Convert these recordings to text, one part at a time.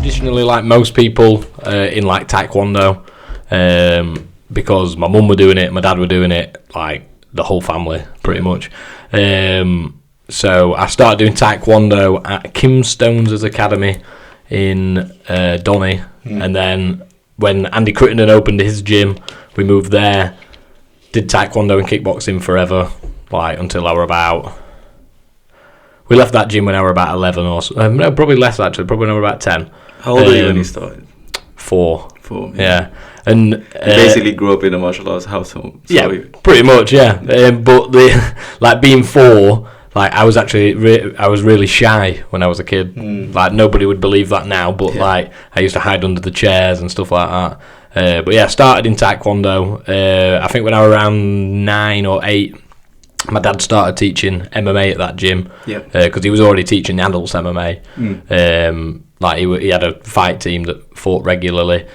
traditionally like most people in like taekwondo, because my mum were doing it, my dad were doing it, like the whole family pretty much. So I started doing taekwondo at Kim Stones' academy in Donny, and then when Andy Crittenden opened his gym, we moved there, did taekwondo and kickboxing forever, like until I were about... We left that gym when I were about 11 or so. No, probably less actually, probably when I were about 10. How old were you when you started? 4. 4, yeah. And you basically grew up in a martial arts household. So yeah, pretty much, yeah. But like being 4, like I was actually I was really shy when I was a kid. Like nobody would believe that now, but like I used to hide under the chairs and stuff like that. But yeah, I started in taekwondo. I think when I was around 9 or 8, my dad started teaching MMA at that gym. Yeah. Because he was already teaching the adults MMA. Like he had a fight team that fought regularly.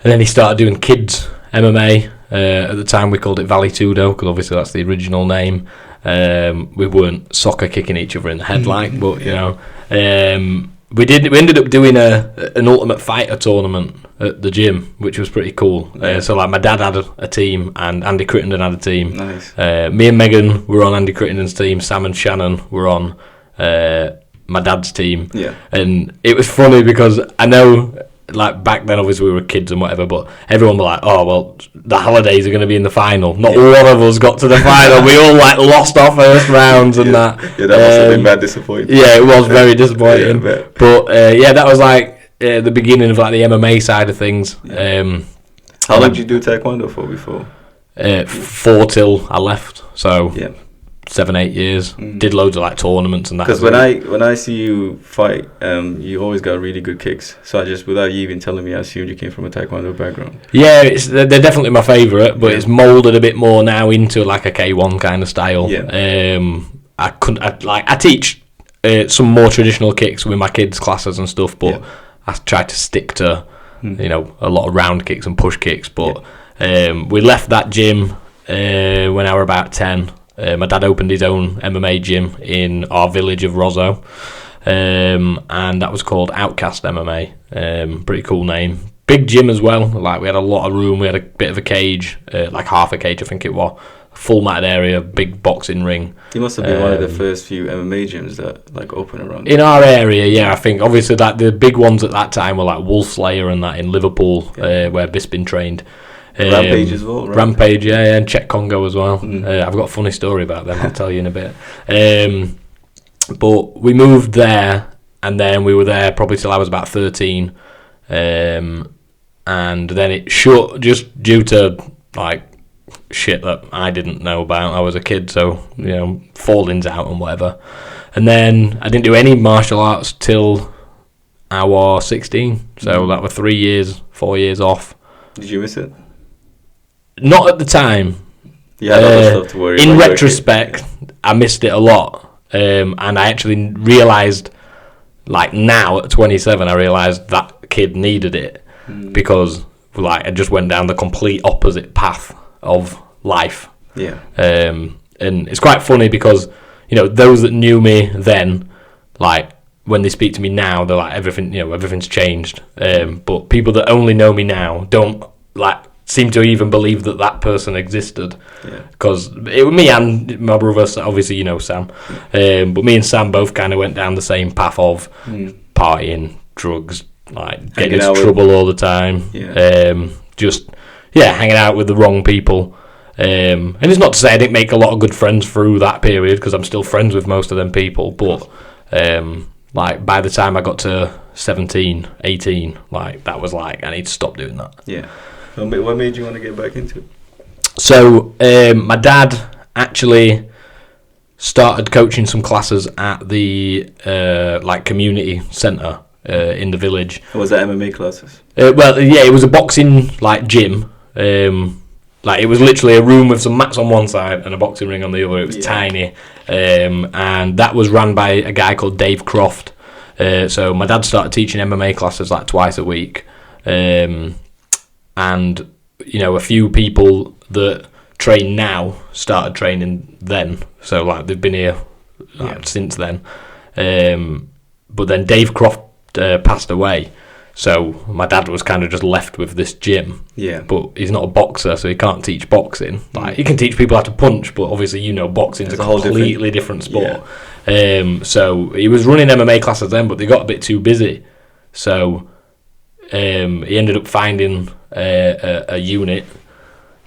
And then he started doing kids MMA. At the time we called it Valley Tudo, because obviously that's the original name. We weren't soccer kicking each other in the head but you know. We ended up doing an Ultimate Fighter tournament at the gym, which was pretty cool. So like my dad had a team and Andy Crittenden had a team. Nice. Me and Megan were on Andy Crittenden's team. Sam and Shannon were on my dad's team. Yeah. And it was funny because I know, like back then obviously we were kids and whatever, but everyone were like, oh well, the Hallidays are going to be in the final. Not one of us got to the final. We all like lost our first rounds and that. Yeah, that must have been bad disappointing. Yeah, it was very disappointing. But that was like the beginning of like the MMA side of things. How long did you do taekwondo for before? 4 till I left. So 7-8 years. Did loads of like tournaments and that. Because when I see you fight, you always got really good kicks. So I just, without you even telling me, I assumed you came from a taekwondo background. Yeah, they're definitely my favourite, but it's moulded a bit more now into like a K1 kind of style. Yeah. I teach some more traditional kicks with my kids' classes and stuff, but I try to stick to a lot of round kicks and push kicks. But we left that gym when I were about 10. My dad opened his own MMA gym in our village of Rosso, and that was called Outcast MMA. Pretty cool name. Big gym as well. Like we had a lot of room. We had a bit of a cage, like half a cage, I think it was. Full matted area, big boxing ring. You must have been one of the first few MMA gyms that like open around. In our area, yeah. I think obviously that the big ones at that time were like Wolf Slayer and that in Liverpool, where Bisping trained. Rampage as well, right? Rampage, and Czech Congo as well. I've got a funny story about them, I'll tell you in a bit. But we moved there, and then we were there probably till I was about 13. And then it shut just due to, like, shit that I didn't know about. I was a kid, so, fallings out and whatever. And then I didn't do any martial arts till I was 16. So that were 4 years off. Did you miss it? Not at the time. Yeah, other stuff to worry about. In retrospect, I missed it a lot, and I actually realised, like now at 27, I realised that kid needed it because, like, I just went down the complete opposite path of life. Yeah. And it's quite funny because those that knew me then, like when they speak to me now, they're like everything's changed. But people that only know me now don't like seem to even believe that person existed, because it was me and my brother. Obviously, Sam, but me and Sam both kind of went down the same path of partying, drugs, like getting into trouble all the time, just hanging out with the wrong people. And it's not to say I didn't make a lot of good friends through that period, because I'm still friends with most of them people. But like by the time I got to 17, 18, like that was like I need to stop doing that. Yeah. What made you want to get back into it? So, my dad actually started coaching some classes at the community centre in the village. Was that MMA classes? It was a boxing gym. It was literally a room with some mats on one side and a boxing ring on the other. It was tiny, and that was run by a guy called Dave Croft. So my dad started teaching MMA classes like twice a week. And a few people that train now started training then, so like they've been here since then. But then Dave Croft passed away. So my dad was kind of just left with this gym. Yeah. But he's not a boxer, so he can't teach boxing. Like, he can teach people how to punch, but obviously, boxing's a completely different sport. Yeah. So he was running MMA classes then, but they got a bit too busy. So he ended up finding a unit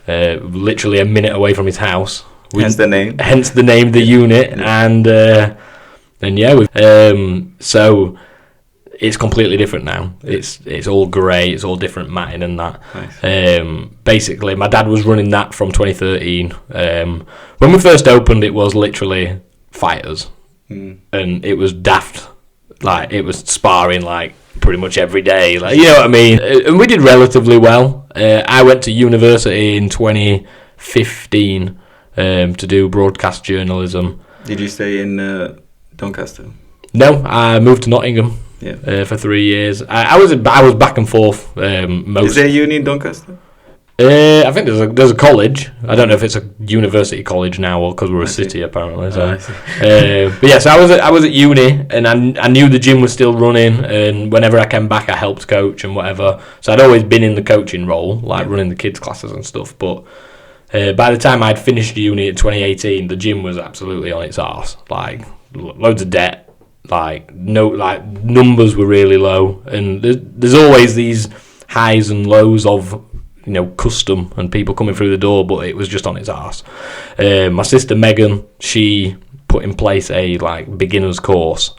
literally a minute away from his house. Hence the name. Hence the name, the unit. Yeah. So it's completely different now. It's all grey, it's all different matting and that. Nice. Basically, my dad was running that from 2013. When we first opened, it was literally fighters. And it was daft. Like, it was sparring, like, pretty much every day. Like, you know what I mean? And we did relatively well. I went to university in 2015 to do broadcast journalism. Did you stay in Doncaster? No, I moved to Nottingham. Yeah. For 3 years. I was back and forth. Is there a uni in Doncaster? I think there's a college. I don't know if it's a university college now or because we're a city apparently. So. But yeah, so I was at uni and I knew the gym was still running, and whenever I came back, I helped coach and whatever. So I'd always been in the coaching role, like running the kids' classes and stuff. But by the time I'd finished uni in 2018, the gym was absolutely on its arse. Like, loads of debt. Numbers were really low, and there's always these highs and lows of custom and people coming through the door, but it was just on its arse. My sister Megan, she put in place a beginner's course.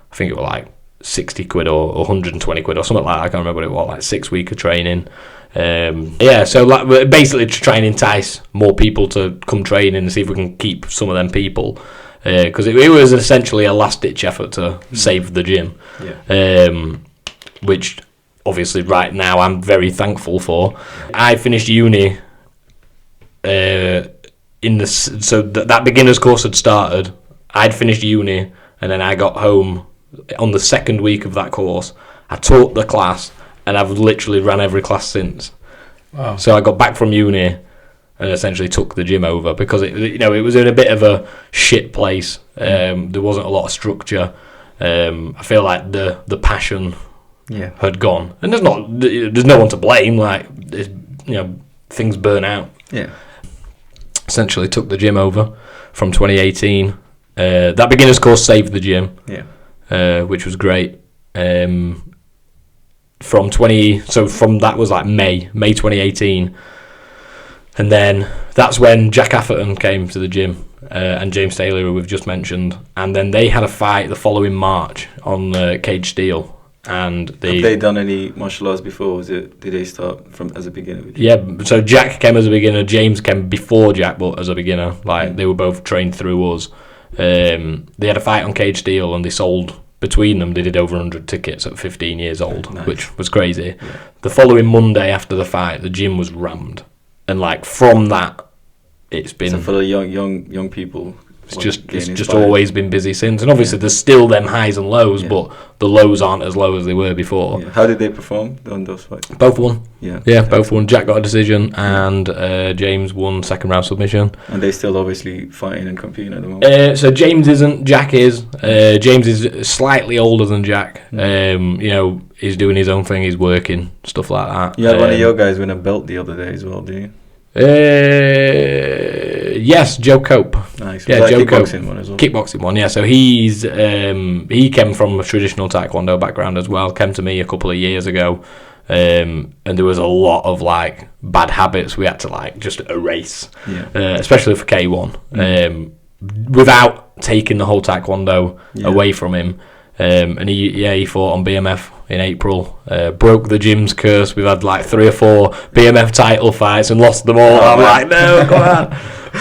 I think it was like 60 quid or 120 quid or something like that. I can't remember what it was, like 6 weeks of training. So basically to try and entice more people to come training and see if we can keep some of them people. Because it was essentially a last-ditch effort to save the gym, which obviously right now I'm very thankful for. I finished uni that beginner's course had started. I'd finished uni, and then I got home on the second week of that course. I taught the class, and I've literally ran every class since. Wow. So I got back from uni and essentially took the gym over because it was in a bit of a shit place. There wasn't a lot of structure. I feel like the passion had gone, and there's no one to blame. Like, things burn out. Yeah. Essentially took the gym over from 2018. That beginner's course saved the gym. Yeah. Which was great. From that was like May 2018. And then that's when Jack Atherton came to the gym and James Taylor, who we've just mentioned. And then they had a fight the following March on Cage Steel. And have they done any martial arts before? Did they start as a beginner? Yeah, so Jack came as a beginner. James came before Jack, but as a beginner. They were both trained through us. They had a fight on Cage Steel, and they sold, between them, they did over 100 tickets at 15 years old, nice. Which was crazy. Yeah. The following Monday after the fight, the gym was rammed. And from that, it's been... So for the young people... It's just always been busy since. And obviously there's still them highs and lows, but the lows aren't as low as they were before. Yeah. How did they perform on those fights? Both won. Yeah, both won. Jack got a decision and James won second round submission. And they still obviously fighting and competing at the moment? So James isn't, Jack is. James is slightly older than Jack. He's doing his own thing, he's working, stuff like that. You had one of your guys win a belt the other day as well, do you? Yes, Joe Cope. Nice. Yeah, Joe kickboxing one as well. Kickboxing one, yeah. So he came from a traditional taekwondo background as well. Came to me a couple of years ago, and there was a lot of bad habits we had to just erase, especially for K1, without taking the whole taekwondo away from him. And he fought on BMF in April, broke the gym's curse. We've had 3 or 4 BMF title fights and lost them all. I'm like, no, come on.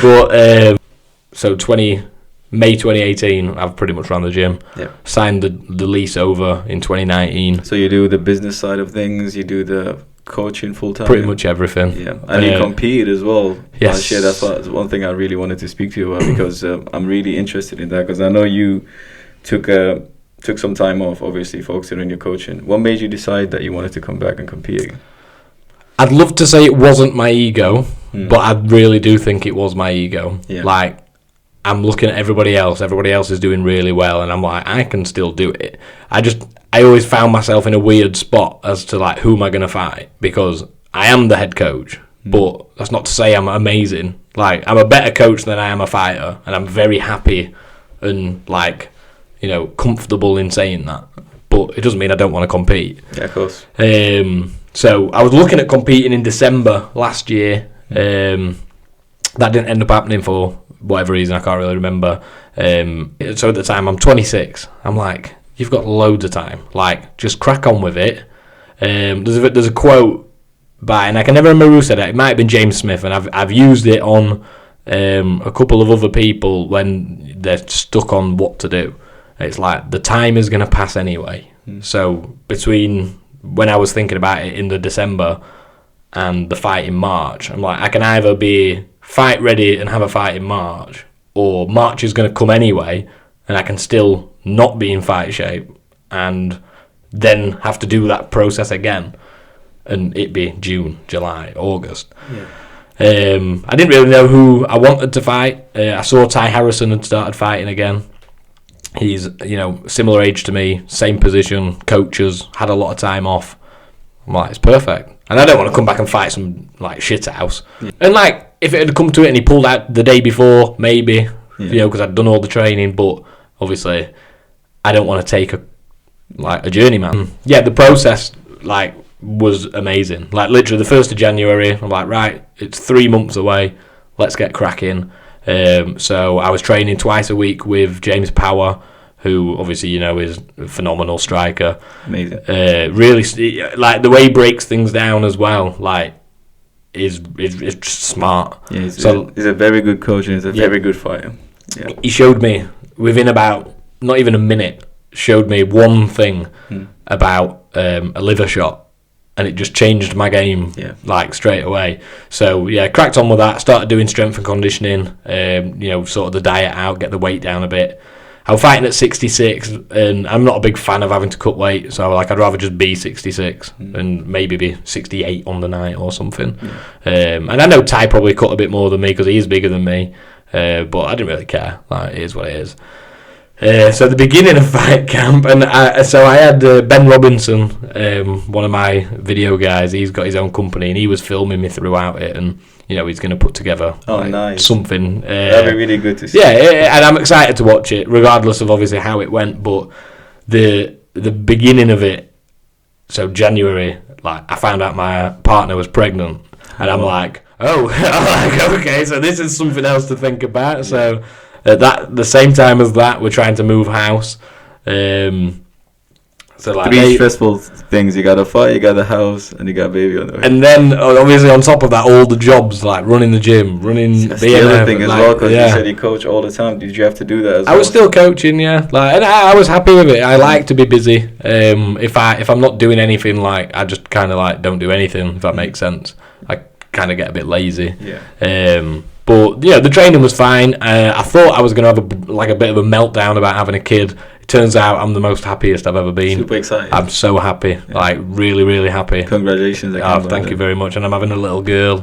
But so May 2018, I've pretty much run the gym. Yeah. Signed the lease over in 2019. So you do the business side of things, you do the coaching full time. Pretty much everything. Yeah, and you compete as well. Yes. That's one thing I really wanted to speak to you about because I'm really interested in that because I know you took some time off, obviously focusing on your coaching. What made you decide that you wanted to come back and compete again? I'd love to say it wasn't my ego, but I really do think it was my ego. Yeah. I'm looking at everybody else. Everybody else is doing really well, and I'm like, I can still do it. I always found myself in a weird spot as to like, who am I going to fight? Because I am the head coach, but that's not to say I'm amazing. Like, I'm a better coach than I am a fighter, and I'm very happy and like, comfortable in saying that. But it doesn't mean I don't want to compete. Yeah, of course. So I was looking at competing in December last year. That didn't end up happening for whatever reason, I can't really remember. So at the time, I'm 26. I'm like, you've got loads of time. Like, just crack on with it. There's a quote by, and I can never remember who said it. It might have been James Smith, and I've used it on a couple of other people when they're stuck on what to do. It's like, the time is going to pass anyway. So between when I was thinking about it in the December and the fight in March, I'm like, I can either be fight ready and have a fight in March, or March is going to come anyway and I can still not be in fight shape and then have to do that process again, and it be June, July, August. I didn't really know who I wanted to fight. I saw Ty Harrison had started fighting again. He's, similar age to me, same position, coaches, had a lot of time off. I'm like, it's perfect. And I don't want to come back and fight some, like, shit house. And, like, if it had come to it and he pulled out the day before, maybe, because I'd done all the training, but obviously I don't want to take a journeyman. Yeah, the process, like, was amazing. Like, literally the 1st of January, I'm like, right, it's 3 months away, let's get cracking. So I was training twice a week with James Power, who obviously is a phenomenal striker. Amazing. Really, like, the way he breaks things down as well, like, is just smart. Yeah, he's a very good coach and he's a very good fighter. Yeah. He showed me within about not even a minute. Showed me one thing about a liver shot, and it just changed my game, like, straight away. So, cracked on with that, started doing strength and conditioning, sort of the diet out, get the weight down a bit. I was fighting at 66, and I'm not a big fan of having to cut weight, so, like, I'd rather just be 66 and maybe be 68 on the night or something. And I know Ty probably cut a bit more than me because he is bigger than me, but I didn't really care. Like, it is what it is. So the beginning of fight camp, and I had Ben Robinson, one of my video guys. He's got his own company, and he was filming me throughout it, and he's going to put together nice. Something. That'd be really good to see. Yeah, and I'm excited to watch it, regardless of obviously how it went. But the beginning of it, so January, like, I found out my partner was pregnant, and I'm like, okay, so this is something else to think about. Yeah. So. At the same time as that, we're trying to move house. So, like, 3 stressful things. You got a fight, you got a house, and you got a baby on the way. And then, obviously, on top of that, all the jobs, like running the gym, running That's BMF. The other thing as well, because you said you coach all the time. Did you have to do that as well? I was still coaching, and I was happy with it. I like to be busy. If I'm not doing anything, like, I just kind of, like, don't do anything, if that makes sense. I kind of get a bit lazy. Yeah. But the training was fine. I thought I was going to have a bit of a meltdown about having a kid. It turns out I'm the most happiest I've ever been. Super excited. I'm so happy, like, really, really happy. Congratulations! Thank you very much. And I'm having a little girl,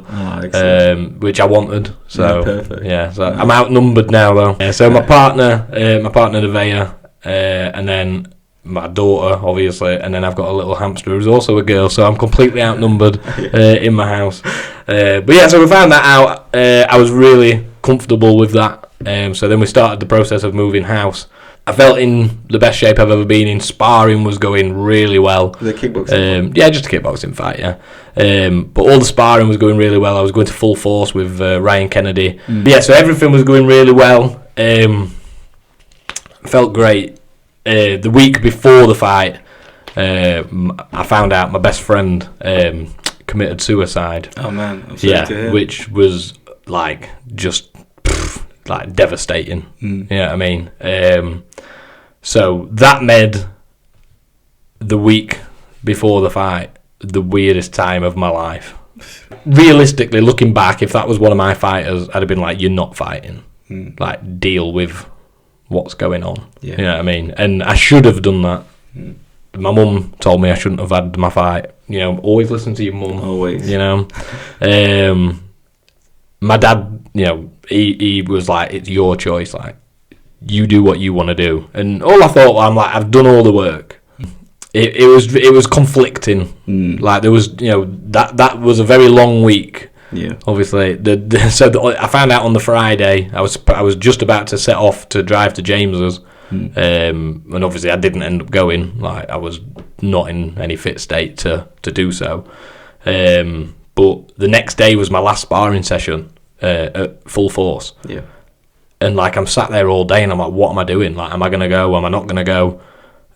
which I wanted. So perfect. Yeah, so I'm outnumbered now though. So my partner Nevaeh, and then my daughter, obviously, and then I've got a little hamster who's also a girl, so I'm completely outnumbered in my house. But so we found that out. I was really comfortable with that. So then we started the process of moving house. I felt in the best shape I've ever been in. Sparring was going really well. The kickboxing? Just a kickboxing fight, but all the sparring was going really well. I was going to full force with Ryan Kennedy. So everything was going really well. Felt great. The week before the fight, I found out my best friend committed suicide. Oh man, I'm sorry to hear. Which was like just like devastating. You know what I mean? So that made the week before the fight the weirdest time of my life. Realistically, looking back, if that was one of my fighters, I'd have been like, "You're not fighting. Like, deal with what's going on." You know what I mean? And I should have done that. My mum told me I shouldn't have had my fight. Always listen to your mum. Always. my dad, he was like, it's your choice, like, you do what you want to do. And all I thought, I'm like, I've done all the work. It was conflicting. Like, there was, that was a very long week. Yeah. Obviously, I found out on the Friday. I was just about to set off to drive to James's, and obviously I didn't end up going. Like, I was not in any fit state to do so. But the next day was my last sparring session at full force. Yeah. And like, I'm sat there all day, and I'm like, what am I doing? Like, am I gonna go? Am I not gonna go?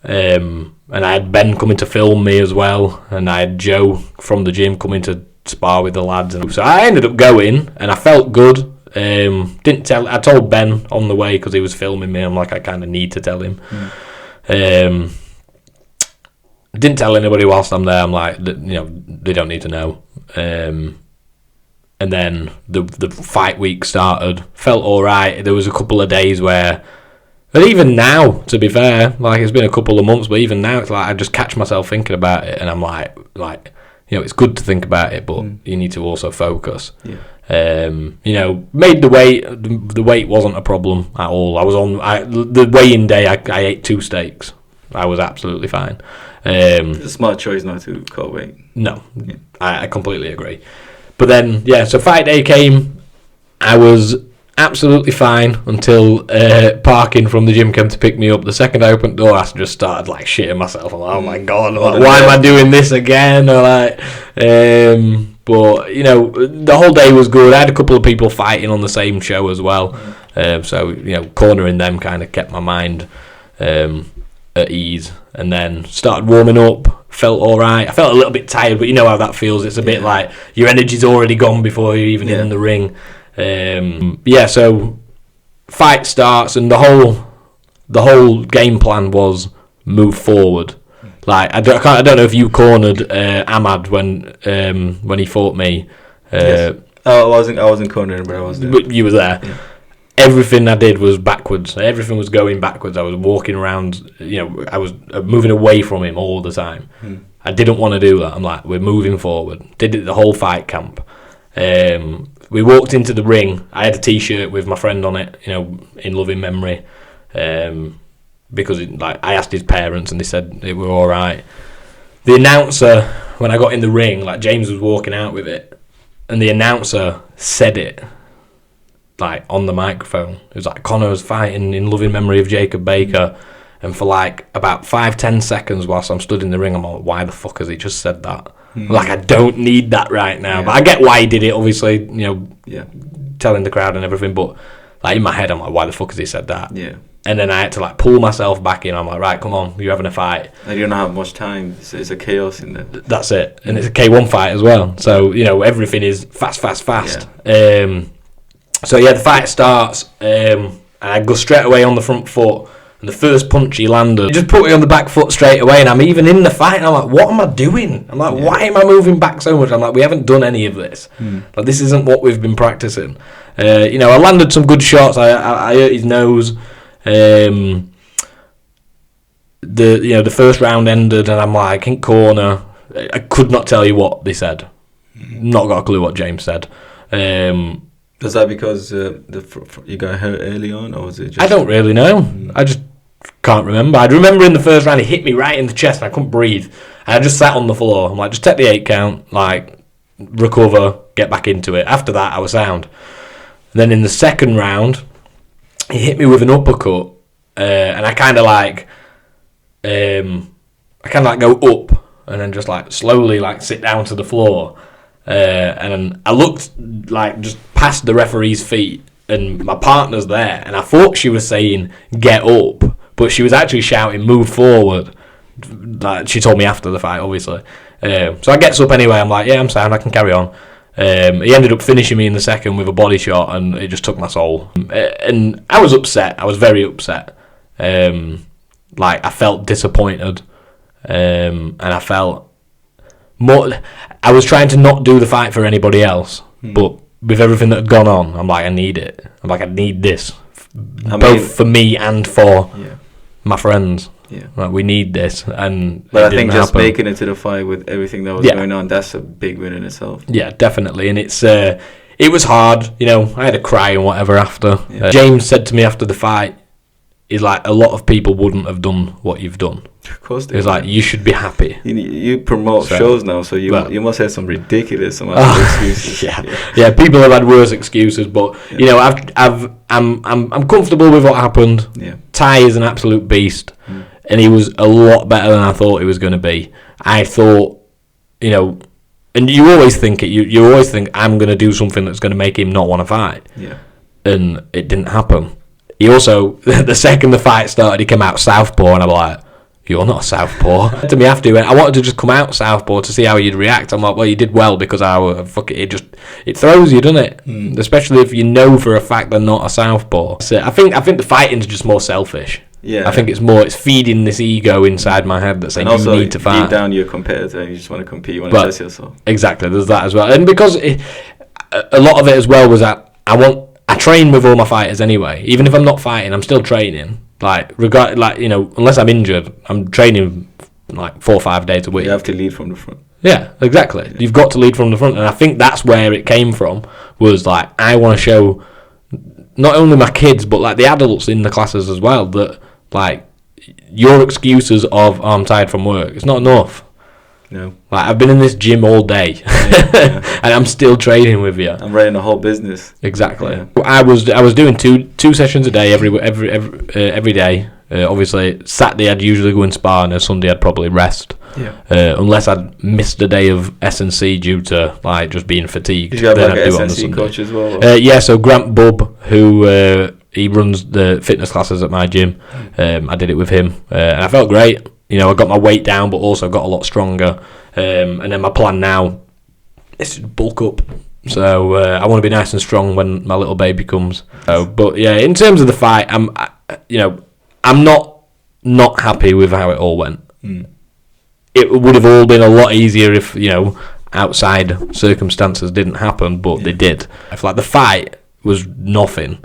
And I had Ben coming to film me as well, and I had Joe from the gym coming to spar with the lads, and so I ended up going, and I felt good. I told Ben on the way because he was filming me. I'm like, I kind of need to tell him. Didn't tell anybody whilst I'm there. I'm like, they don't need to know. And then the fight week started. Felt all right. There was a couple of days where, and even now, to be fair, like, it's been a couple of months, but even now, it's like I just catch myself thinking about it, and I'm like, it's good to think about it, but you need to also focus. Yeah. Made the weight. The weight wasn't a problem at all. I was on the weigh-in day. I ate 2 steaks. I was absolutely fine. It's a smart choice not to cut weight. No, yeah. I completely agree. But then, so fight day came. I was absolutely fine until parking from the gym came to pick me up. The second I opened the door, I just started like shitting myself. I'm like, oh my god, why am I doing this again? Or like, but the whole day was good. I had a couple of people fighting on the same show as well, so cornering them kind of kept my mind at ease. And then started warming up. Felt all right. I felt a little bit tired, but you know how that feels. It's a bit like your energy's already gone before you're even in the ring. So fight starts, and the whole game plan was move forward. Like, I don't know if you cornered Ahmad when he fought me. Yes. I wasn't cornering, but I was there. But you were there. Yeah. Everything I did was backwards. Everything was going backwards. I was walking around. I was moving away from him all the time. I didn't want to do that. I'm like, we're moving forward. Did it the whole fight camp. We walked into the ring. I had a T-shirt with my friend on it, in loving memory, because I asked his parents and they said they were all right. The announcer, when I got in the ring, like, James was walking out with it, and the announcer said it, like, on the microphone. It was like, Connor's fighting in loving memory of Jacob Baker. And for like about 5-10 seconds whilst I'm stood in the ring, I'm like, why the fuck has he just said that? Like, I don't need that right now. Yeah. But I get why he did it, obviously, telling the crowd and everything. But like, in my head, I'm like, why the fuck has he said that? Yeah. And then I had to like pull myself back in. I'm like, right, come on, you're having a fight. And you don't have much time. It's a chaos in there. That's it. And it's a K1 fight as well. So, everything is fast. Yeah. The fight starts, and I go straight away on the front foot. And the first punch he landed, he just put me on the back foot straight away, and I'm even in the fight, and I'm like, what am I doing? I'm like, why am I moving back so much? I'm like, we haven't done any of this. Like, this isn't what we've been practicing. I landed some good shots. I hurt his nose. The first round ended, and I'm like, in corner. I could not tell you what they said. Not got a clue what James said. Was that because you got hurt early on, or was it just... I don't really know. I just can't remember. I remember in the first round he hit me right in the chest and I couldn't breathe. And I just sat on the floor. I'm like, just take the 8 count, like, recover, get back into it. After that, I was sound. And then in the second round, he hit me with an uppercut, and I kind of like, go up and then just like slowly like sit down to the floor. And then I looked like just past the referee's feet, and my partner's there, and I thought she was saying get up, but she was actually shouting move forward. Like, she told me after the fight, obviously. So I gets up anyway. I'm like, yeah, I'm sound, I can carry on. He ended up finishing me in the second with a body shot, and it just took my soul. And I was upset. I was very upset. Like, I felt disappointed, and I felt more. I was trying to not do the fight for anybody else, but with everything that had gone on, I'm like, I need it. I'm like, I need this, both for me and for my friends. Yeah, like, we need this, but I think just making it to the fight with everything that was going on, that's a big win in itself. Yeah, definitely, and it's it was hard. You know, I had a cry and whatever after. Yeah. James said to me after the fight, he's like, a lot of people wouldn't have done what you've done. Of course they He's like, you should be happy. You promote shows now, so you must have some ridiculous amount of excuses. Yeah, people have had worse excuses, but you know, I'm comfortable with what happened. Yeah. Ty is an absolute beast, and he was a lot better than I thought he was going to be. I thought, you know, and you always think it. You always think I'm going to do something that's going to make him not want to fight. Yeah. And it didn't happen. He also, the second the fight started, he came out southpaw, and I'm like, you're not a southpaw. To me after, he went, I wanted to just come out southpaw to see how you'd react. I'm like, well, you did well, because it throws you, doesn't it? Especially if you know for a fact they're not a southpaw. So I think the fighting's just more selfish. Yeah. I think it's feeding this ego inside my head that's saying you need to fight. Deep down you're a competitor, you just want to compete, you want to test yourself. Exactly, there's that as well. And because a lot of it as well was that I train with all my fighters anyway. Even if I'm not fighting, I'm still training. Unless I'm injured, I'm training like 4 or 5 days a week. You have to lead from the front. Yeah, exactly. Yeah. You've got to lead from the front, and I think that's where it came from. Was like, I want to show not only my kids but like the adults in the classes as well that like your excuses of I'm tired from work, it's not enough. No. Like, I've been in this gym all day, and I'm still training with you. I'm running a whole business. Exactly. Yeah. I was doing two sessions a day every day. Obviously, Saturday I'd usually go and spar, and Sunday I'd probably rest. Yeah. Unless I'd missed a day of S&C due to like just being fatigued. Did you have then like I'd an do it on the S&C Sunday. coach as well? Yeah. So Grant Bubb, who he runs the fitness classes at my gym. I did it with him, and I felt great. You know, I got my weight down, but also got a lot stronger. And then my plan now is to bulk up. So I want to be nice and strong when my little baby comes. But yeah, in terms of the fight, I'm not happy with how it all went. It would have all been a lot easier if, you know, outside circumstances didn't happen, but they did. If like the fight was nothing,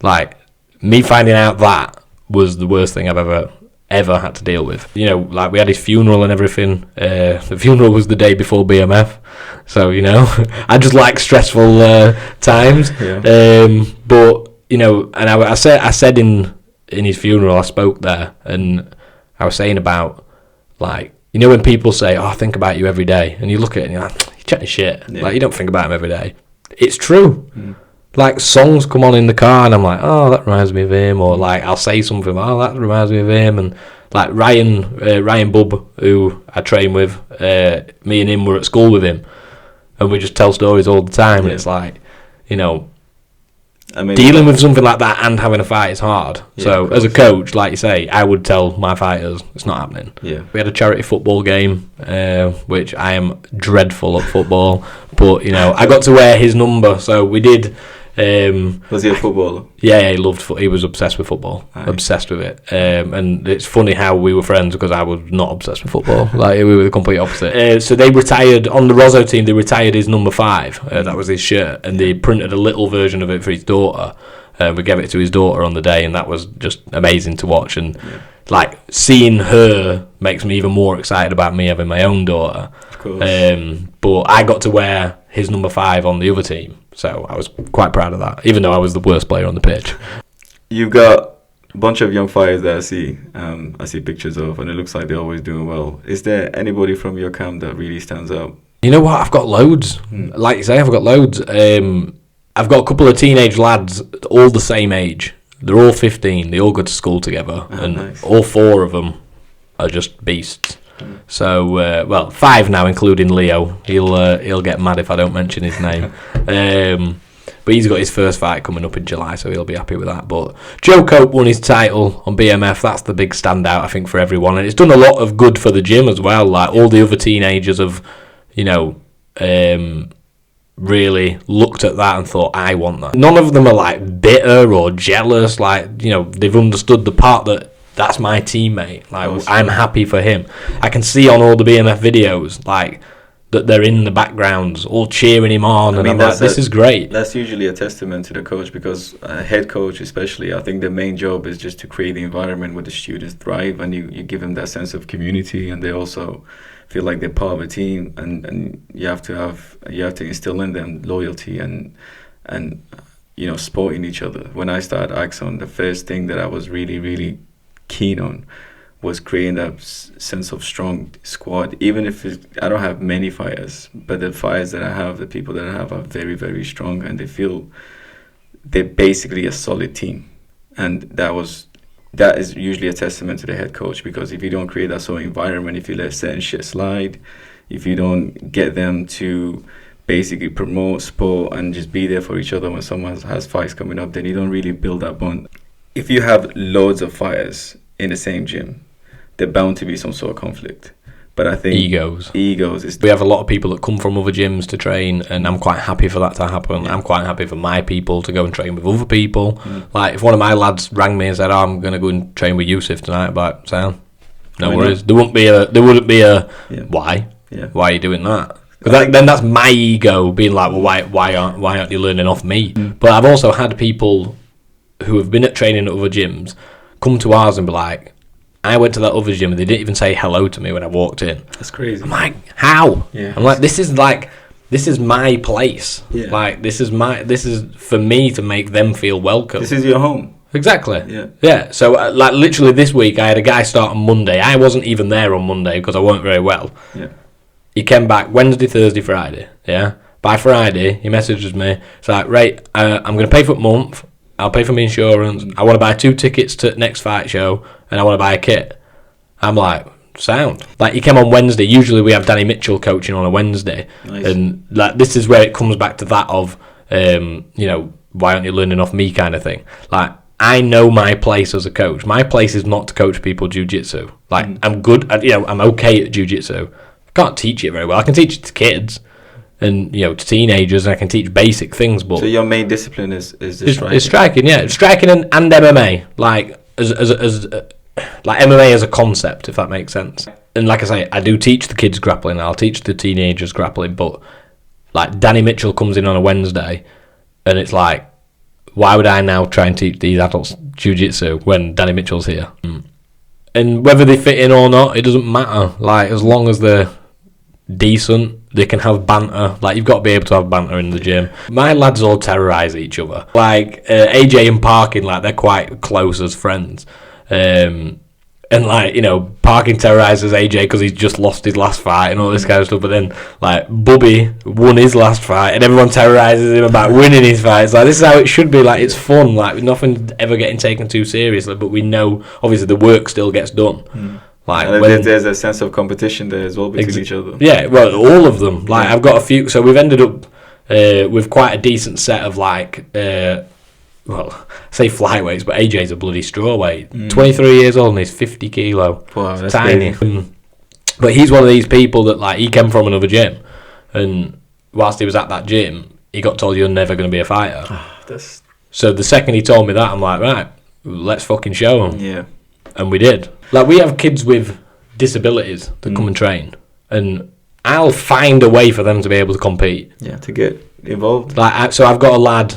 like me finding out that was the worst thing I've ever had to deal with. You know, like we had his funeral and everything. The funeral was the day before BMF, so you know, I just like stressful times. Yeah. But you know, and I said in his funeral, I spoke there, and I was saying about like, you know, when people say, "Oh, I think about you every day," and you look at it and you're like, "You're chatting shit." Yeah. Like, you don't think about him every day. It's true. Like, songs come on in the car and I'm like, oh, that reminds me of him, or like I'll say something, oh, that reminds me of him. And like Ryan Bubb, who I train with, me and him were at school with him, and we just tell stories all the time. And it's like, you know, dealing with something like that and having a fight is hard. So as a coach, like you say, I would tell my fighters it's not happening. We had a charity football game, which I am dreadful at football, but you know, I got to wear his number, so we did. Was he a footballer? Yeah, he loved he was obsessed with football. Obsessed with it. And it's funny how we were friends, because I was not obsessed with football. Like, we were the complete opposite. So they retired on the Rosso team. They retired his number 5. That was his shirt, and they printed a little version of it for his daughter. We gave it to his daughter on the day, and that was just amazing to watch. And like, seeing her makes me even more excited about me having my own daughter. Of course. But I got to wear his number 5 on the other team, so I was quite proud of that, even though I was the worst player on the pitch. You've got a bunch of young fighters that I see pictures of, and it looks like they're always doing well. Is there anybody from your camp that really stands out? You know what? I've got loads. Like you say, I've got loads. I've got a couple of teenage lads, all the same age. They're all 15. They all go to school together, and nice. All 4 of them are just beasts. So, 5 now, including Leo. He'll get mad if I don't mention his name. But he's got his first fight coming up in July, so he'll be happy with that. But Joe Cope won his title on BMF. That's the big standout, I think, for everyone. And it's done a lot of good for the gym as well. Like, all the other teenagers have, you know, really looked at that and thought, I want that. None of them are, like, bitter or jealous. Like, you know, they've understood the part that that's my teammate. Like, I'm happy for him. I can see on all the BMF videos, like, that they're in the backgrounds, all cheering him on, and I'm like, this is great. That's usually a testament to the coach, because a head coach especially, I think the main job is just to create the environment where the students thrive, and you give them that sense of community, and they also feel like they're part of a team, and you have to instill in them loyalty and supporting each other. When I started Axon, the first thing that I was really, really keen on was creating that sense of strong squad. Even if I don't have many fighters, but the fighters that I have, the people that I have are very, very strong, and they feel they're basically a solid team. And that is usually a testament to the head coach, because if you don't create that sort of environment, if you let certain shit slide, if you don't get them to basically promote sport and just be there for each other when someone has fights coming up, then you don't really build that bond. If you have loads of fighters in the same gym, there's bound to be some sort of conflict. But I think egos is... We have a lot of people that come from other gyms to train, and I'm quite happy for that to happen. I'm quite happy for my people to go and train with other people. Like, if one of my lads rang me and said, "Oh, I'm going to go and train with Yusuf tonight," I'm like, "Sound, no worries." There wouldn't be a why? Yeah. Why are you doing that? Because then that's my ego being like, well, why aren't you learning off me? But I've also had people who have been at training at other gyms come to ours and be like, I went to that other gym and they didn't even say hello to me when I walked in. That's crazy. I'm like, how? Yeah. I'm like, this is my place. Yeah. Like, this is for me to make them feel welcome. This is your home. Exactly. Yeah. So, like, literally this week, I had a guy start on Monday. I wasn't even there on Monday because I weren't very well. Yeah. He came back Wednesday, Thursday, Friday. Yeah. By Friday, he messages me. It's like, right, I'm going to pay for a month. I'll pay for my insurance. I want to buy 2 tickets to next fight show, and I want to buy a kit. I'm like, sound. Like, he came on Wednesday. Usually we have Danny Mitchell coaching on a Wednesday. Nice. And like, this is where it comes back to that of, why aren't you learning off me kind of thing. Like, I know my place as a coach. My place is not to coach people jiu-jitsu. Like, I'm good at, I'm okay at jiu-jitsu. I can't teach it very well. I can teach it to kids and to teenagers, and I can teach basic things. But so your main discipline is striking. It's striking, yeah, striking and MMA, like as like MMA as a concept, if that makes sense. And like I say, I do teach the kids grappling. I'll teach the teenagers grappling, but like Danny Mitchell comes in on a Wednesday, and it's like, why would I now try and teach these adults jiu-jitsu when Danny Mitchell's here? And whether they fit in or not, it doesn't matter. Like, as long as they're decent, they can have banter. Like, you've got to be able to have banter in the gym. My lads all terrorise each other. Like, AJ and Parkin, like, they're quite close as friends. And like, Parkin terrorises AJ because he's just lost his last fight and all this kind of stuff. But then, like, Bubby won his last fight, and everyone terrorises him about winning his fights. Like, this is how it should be. Like, it's fun. Like, nothing ever getting taken too seriously. But we know, obviously, the work still gets done. Like, and there's a sense of competition there as well between each other. Yeah, well, all of them. Like, I've got a few. So we've ended up with quite a decent set of, like, well, I say flyweights, but AJ's a bloody strawweight. 23 years old and he's 50 kilo. Wow, that's tiny. But he's one of these people that, like, he came from another gym, and whilst he was at that gym, he got told, "You're never going to be a fighter." So the second he told me that, I'm like, right, let's fucking show him. Yeah. And we did. Like, we have kids with disabilities that come and train, and I'll find a way for them to be able to compete. Yeah, to get involved. Like, so I've got a lad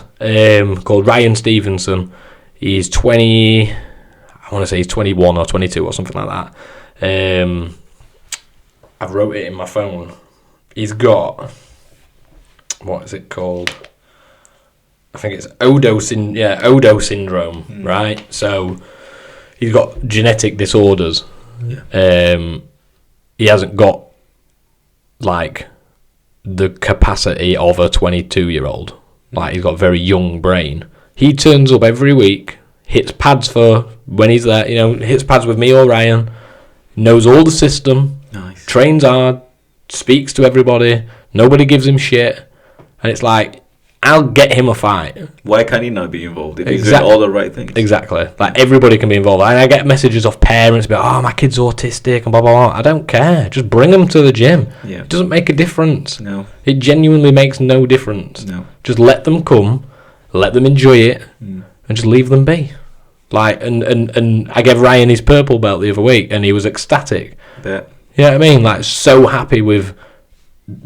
called Ryan Stevenson. He's 20. I want to say he's 21 or 22 or something like that. I wrote it in my phone. He's got, what is it called? I think it's Odo syndrome, right? So he's got genetic disorders. Yeah. He hasn't got, like, the capacity of a 22-year-old. Like, he's got a very young brain. He turns up every week, hits pads for when he's there, hits pads with me or Ryan, knows all the system, nice. Trains hard, speaks to everybody, nobody gives him shit, and it's like, I'll get him a fight. Why can't he not be involved if he's doing all the right things? Exactly. Like, everybody can be involved. And I get messages off parents about, "Oh, my kid's autistic," and blah, blah, blah. I don't care. Just bring them to the gym. Yeah. It doesn't make a difference. No. It genuinely makes no difference. No. Just let them come, let them enjoy it, and just leave them be. Like, and I gave Ryan his purple belt the other week, and he was ecstatic. Bet. You know what I mean? Like, so happy with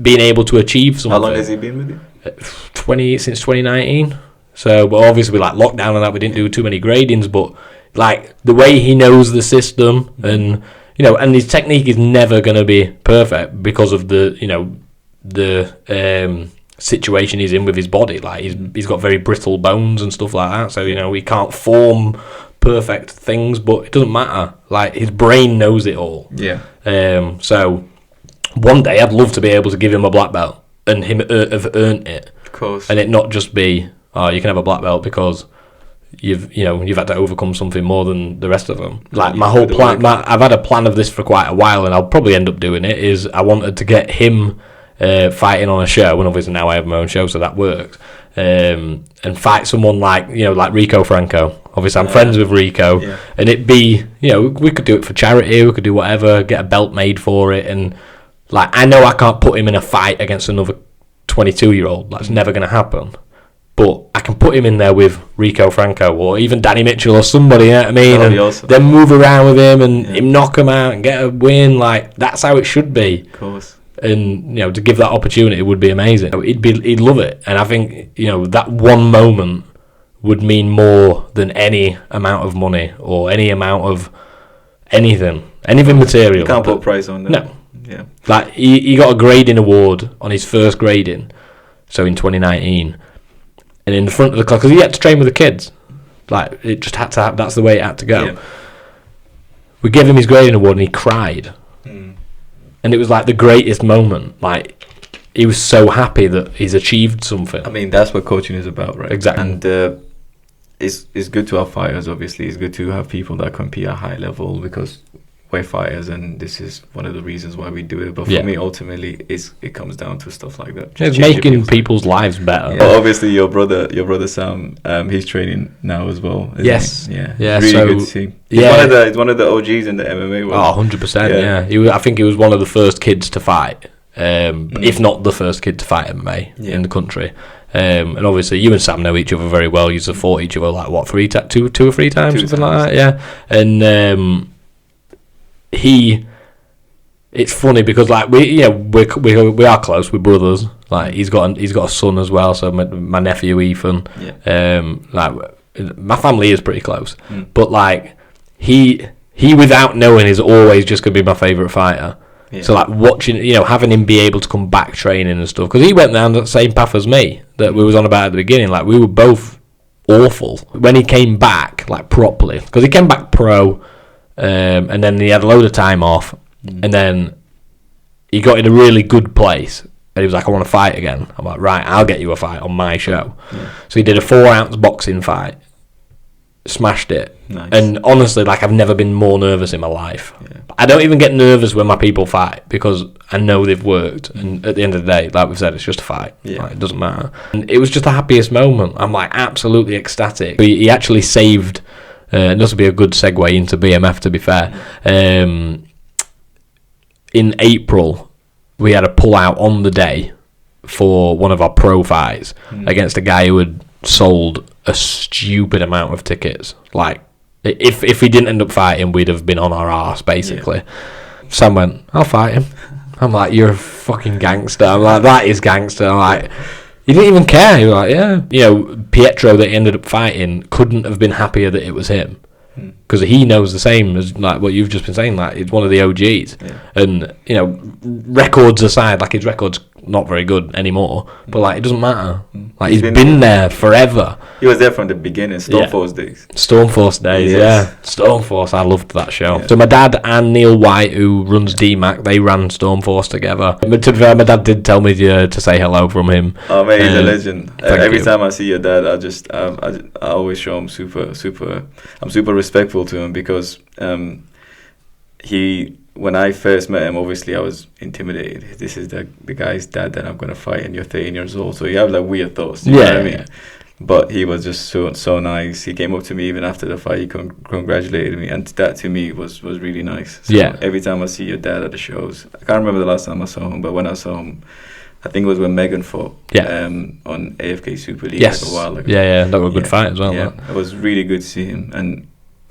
being able to achieve something. How long has he been with you? Since 2019. So, but obviously with like lockdown and that, we didn't do too many gradings, but like the way he knows the system, and you know, and his technique is never going to be perfect because of the, you know, the situation he's in with his body. Like he's got very brittle bones and stuff like that, so you know, he can't form perfect things, but it doesn't matter. Like his brain knows it all. Yeah. So one day I'd love to be able to give him a black belt and him have earned it. Of course. And it not just be, oh, you can have a black belt because you've had to overcome something more than the rest of them. Like my whole plan, I've had a plan of this for quite a while, and I'll probably end up doing it. Is I wanted to get him fighting on a show, and obviously now I have my own show, so that works. And fight someone like, you know, like Rico Franco. Obviously, I'm friends with Rico, and it'd be, you know, we could do it for charity, we could do whatever, get a belt made for it, and like I know I can't put him in a fight against another 22-year-old. That's never going to happen. But I can put him in there with Rico Franco or even Danny Mitchell or somebody, you know what I mean? And awesome. Then move around with him and him knock him out and get a win. Like, that's how it should be. Of course. And, you know, to give that opportunity would be amazing. He'd love it. And I think, you know, that one moment would mean more than any amount of money or any amount of anything material. You can't put a price on that. No. Yeah. Like, he got a grading award on his first grading, so in 2019. And in the front of the class, because he had to train with the kids. Like, it just had to happen. That's the way it had to go. Yeah. We gave him his grading award and he cried. And it was like the greatest moment. Like, he was so happy that he's achieved something. I mean, that's what coaching is about, right? Exactly. And it's good to have fighters, obviously. It's good to have people that compete at high level because we're fighters, and this is one of the reasons why we do it. But for me, ultimately, it comes down to stuff like that. It's making people's lives better. Yeah. Well, obviously, your brother Sam, he's training now as well. Yes. He? Yeah. Yeah. It's really good to see. He's one of the OGs in the MMA world. Oh, 100%. Yeah. I think he was one of the first kids to fight, if not the first kid to fight MMA in the country. And obviously, you and Sam know each other very well. You have fought each other like what, two or three times, something like that. Yeah. And it's funny because like we are close, we're brothers. Like he's got a son as well, so my nephew Ethan. Like my family is pretty close, but like he without knowing is always just gonna be my favourite fighter. So like watching, you know, having him be able to come back training and stuff, because he went down the same path as me that we was on about at the beginning. Like we were both awful when he came back, like properly, because he came back pro. And then he had a load of time off, and then he got in a really good place, and he was like, I want to fight again. I'm like, right, I'll get you a fight on my show. So he did a 4-ounce boxing fight, smashed it. Nice. And honestly, like, I've never been more nervous in my life. I don't even get nervous when my people fight because I know they've worked, and at the end of the day, like we've said, it's just a fight. Like, it doesn't matter. And it was just the happiest moment. I'm like absolutely ecstatic. He actually saved. This will be a good segue into BMF, to be fair. In April, we had a pull-out on the day for one of our pro fights against a guy who had sold a stupid amount of tickets. Like, if he didn't end up fighting, we'd have been on our arse, basically. Sam went, I'll fight him. I'm like, you're a fucking gangster. I'm like, that is gangster. I'm like... He didn't even care. He was like, yeah. You know, Pietro that he ended up fighting couldn't have been happier that it was him. Because he knows the same as like what you've just been saying. Like, it's one of the OGs. And, you know, records aside, like his record's not very good anymore. But, like, it doesn't matter. Like, he's been there forever. He was there from the beginning, Stormforce days. Stormforce days, Stormforce, I loved that show. So my dad and Neil White, who runs DMAC, they ran Stormforce together. But to be fair, my dad did tell me to say hello from him. Oh man, he's a legend. Every time I see your dad, I always show him I'm super respectful to him because when I first met him, obviously I was intimidated. This is the guy's dad that I'm going to fight, and you're 13 years old. So you have like weird thoughts. You know what I mean? But he was just so nice. He came up to me even after the fight. He congratulated me. And that to me was really nice. So every time I see your dad at the shows, I can't remember the last time I saw him, but when I saw him, I think it was when Megan fought on AFK Super League like a while ago. That was a good fight as well. Yeah, it was really good to see him. And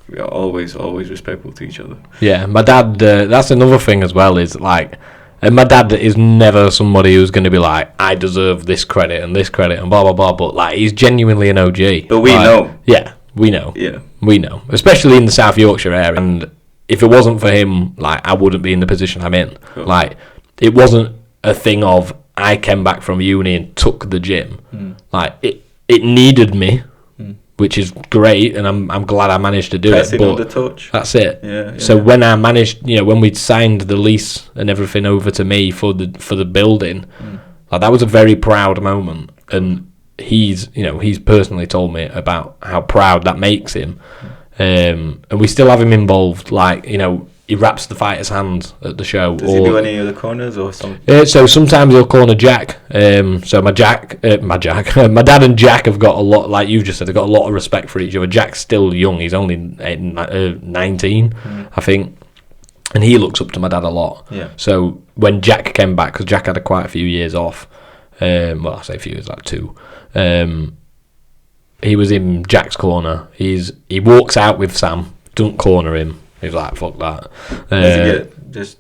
we are always respectful to each other. Yeah, my dad, that's another thing as well, is like, And my dad is never somebody who's going to be like, I deserve this credit and blah blah blah. But like, he's genuinely an OG. But we know. Yeah, we know. Yeah, we know, especially in the South Yorkshire area. And if it wasn't for him, like, I wouldn't be in the position I'm in. Cool. Like, it wasn't a thing of I came back from uni and took the gym. Like, it needed me, which is great, and I'm glad I managed to do Passing it. But on the torch. that's it. Yeah. So when I managed, when we'd signed the lease and everything over to me for the building, like, that was a very proud moment. And he's personally told me about how proud that makes him. And we still have him involved. Like, he wraps the fighter's hands at the show. Does he do any of the corners or something? So sometimes he'll corner Jack. So my dad and Jack have got a lot, like you just said, they've got a lot of respect for each other. Jack's still young. He's only 19, I think. And he looks up to my dad a lot. Yeah. So when Jack came back, because Jack had quite a few years off, I say a few years, like 2, he was in Jack's corner. He walks out with Sam, don't corner him. He's like, fuck that. It's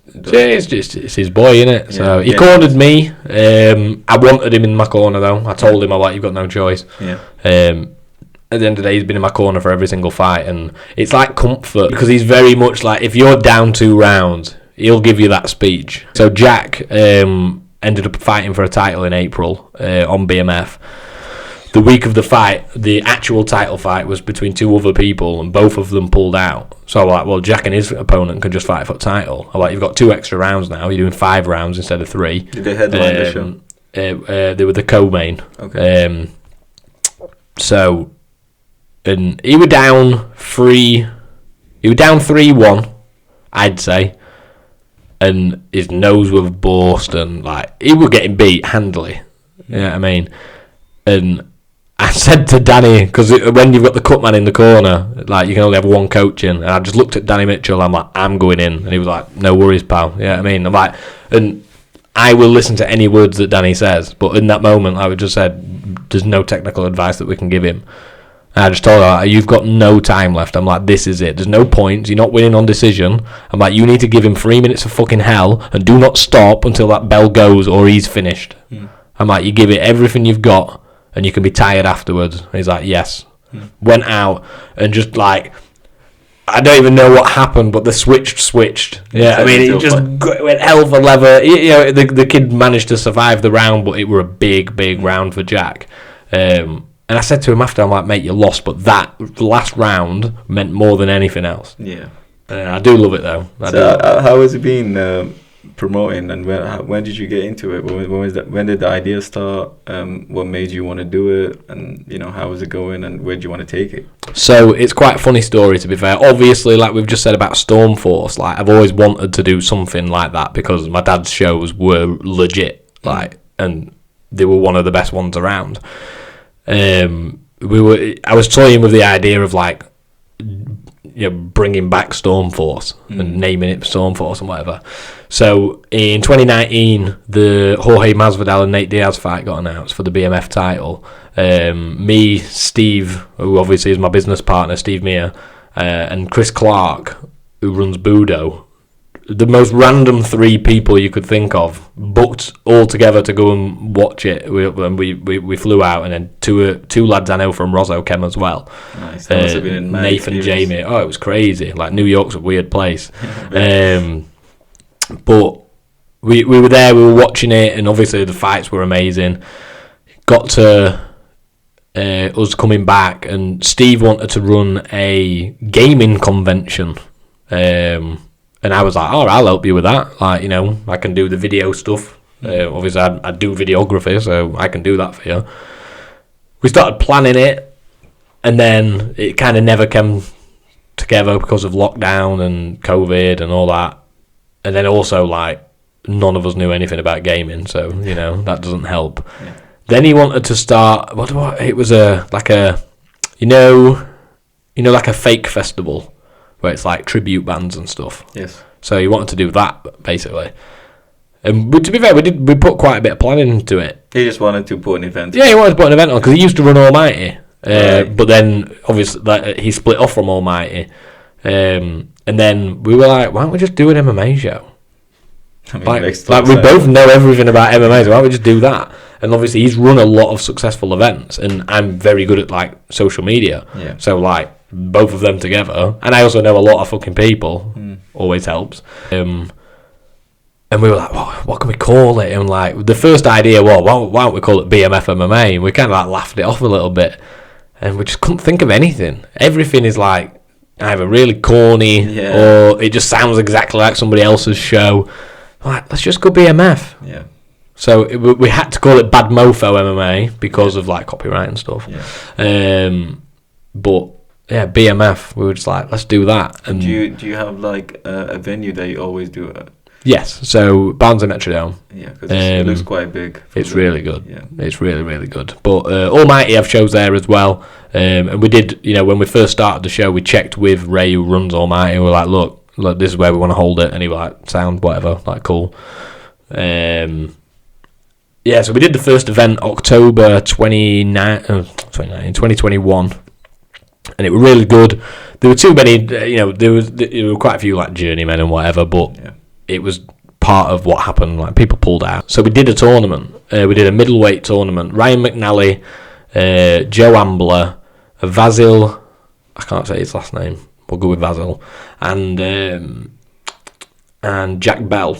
his boy, innit? So he cornered me. I wanted him in my corner, though. I told him, you've got no choice. Yeah. At the end of the day, he's been in my corner for every single fight, and it's like comfort, because he's very much like, if you're down 2 rounds, he'll give you that speech. So Jack ended up fighting for a title in April on BMF. The week of the fight, the actual title fight was between 2 other people, and both of them pulled out. So I'm like, well, Jack and his opponent can just fight for the title. I'm like, you've got 2 extra rounds now. You're doing 5 rounds instead of 3. Did they headline the show? They were the co-main. Okay. So, and he was down 3-1, I'd say. And his nose was burst, and like, he was getting beat handily. You know what I mean? And I said to Danny, because when you've got the cut man in the corner, like, you can only have one coaching, and I just looked at Danny Mitchell, I'm like, I'm going in, and he was like, no worries, pal. Yeah, you know what I mean, I'm like, and I will listen to any words that Danny says, but in that moment, I would just said, there's no technical advice that we can give him. And I just told her, you've got no time left. I'm like, this is it. There's no points. You're not winning on decision. I'm like, you need to give him 3 minutes of fucking hell, and do not stop until that bell goes or he's finished. I'm like, you give it everything you've got, and you can be tired afterwards. And he's like, yes. Went out, and just like, I don't even know what happened, but the switched. Yeah, I mean, it just went hell for leather. The kid managed to survive the round, but it were a big round for Jack. And I said to him after, I'm like, mate, you lost, but that last round meant more than anything else. Yeah. I do love it, though. How has it been promoting, and when did you get into it? When did the idea start? What made you want to do it? And, how was it going, and where do you want to take it? So it's quite a funny story, to be fair. Obviously, like we've just said about Stormforce, like, I've always wanted to do something like that, because my dad's shows were legit, like, and they were one of the best ones around. I was toying with the idea of, like, bringing back Stormforce and naming it Stormforce and whatever. So in 2019, the Jorge Masvidal and Nate Diaz fight got announced for the BMF title. Me, Steve, who obviously is my business partner, Steve Meir, and Chris Clark, who runs Budo, the most random 3 people you could think of, booked all together to go and watch it. We flew out, and then two lads I know from Rosso came as well. Nice. That must have been Nathan, Jamie. Oh, it was crazy. Like, New York's a weird place. But we were there, we were watching it, and obviously the fights were amazing. Got to us coming back, and Steve wanted to run a gaming convention. And I was like, oh, I'll help you with that. Like, I can do the video stuff. Obviously, I do videography, so I can do that for you. We started planning it, and then it kind of never came together because of lockdown and COVID and all that. And then also, like, none of us knew anything about gaming, so, that doesn't help. Yeah. Then he wanted to start, it was like a fake festival, where it's like tribute bands and stuff. Yes. So he wanted to do that, basically. And to be fair, we put quite a bit of planning into it. He just wanted to put an event. Yeah, he wanted to put an event on, because he used to run Almighty. Right. But then, obviously, he split off from Almighty. And then we were like, why don't we just do an MMA show? I mean, Like makes we total both sense. know everything about MMA, so why don't we just do that? And obviously he's run a lot of successful events, and I'm very good at like social media. Yeah. So like both of them together, and I also know a lot of fucking people. Always helps. And we were like, what can we call it? And like the first idea was, why don't we call it BMF MMA? And we kind of like laughed it off a little bit, and we just couldn't think of anything. Everything is like either really corny or it just sounds exactly like somebody else's show. Like, let's just go BMF. Yeah. So we had to call it Bad Mofo MMA because of like copyright and stuff. Yeah. But yeah, BMF. We were just like, let's do that. And do you have like a venue that you always do it at? Yes. So Barnes and Metrodome. Yeah, because it looks quite big. It's really good. Yeah. It's really, really good. But Almighty have shows there as well. And we did, when we first started the show, we checked with Ray, who runs Almighty. We were like, look, this is where we want to hold it. And he was like, sound, whatever, like, cool. Yeah, so we did the first event October 2021. And it was really good. There were too many, there were quite a few, like, journeymen and whatever, but it was part of what happened. Like, people pulled out. So we did a tournament. We did a middleweight tournament. Ryan McNally, Joe Ambler, Vasil, I can't say his last name. We'll go with Vasil, and Jack Bell.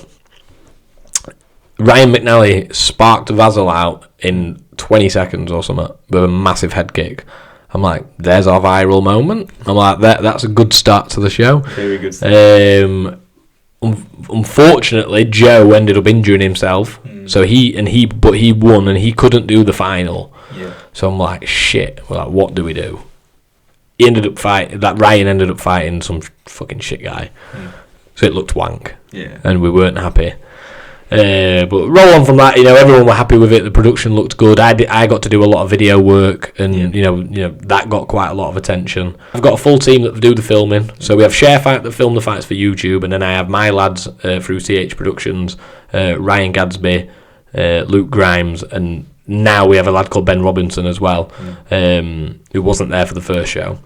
Ryan McNally sparked Vasil out in 20 seconds or something with a massive head kick. I'm like, there's our viral moment. I'm like, that's a good start to the show. Very good start. Unfortunately, Joe ended up injuring himself, so he won and he couldn't do the final. Yeah. So I'm like, shit. We're like, what do we do? He ended up fighting. That Ryan ended up fighting some fucking shit guy. So it looked wank. Yeah. And we weren't happy. But roll on from that, everyone were happy with it. The production looked good. I got to do a lot of video work, and that got quite a lot of attention. I've got a full team that do the filming. So we have Sharefight that film the fights for YouTube, and then I have my lads through CH Productions, Ryan Gadsby, Luke Grimes, and now we have a lad called Ben Robinson as well, who wasn't there for the first show.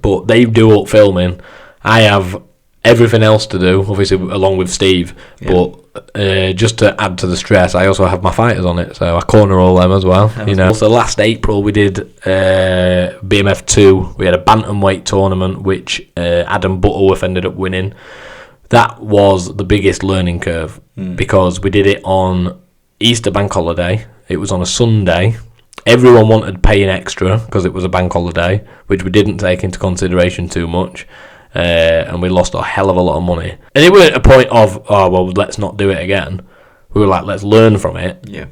But they do all filming. I have everything else to do, obviously along with Steve, but just to add to the stress, I also have my fighters on it, so I corner all them as well. So last April we did BMF 2. We had a bantamweight tournament which Adam Butterworth ended up winning. That was the biggest learning curve because we did it on Easter bank holiday. It was on a Sunday. Everyone wanted paying extra because it was a bank holiday, which we didn't take into consideration too much. And we lost a hell of a lot of money. And it weren't a point of, let's not do it again. We were like, let's learn from it. Yeah.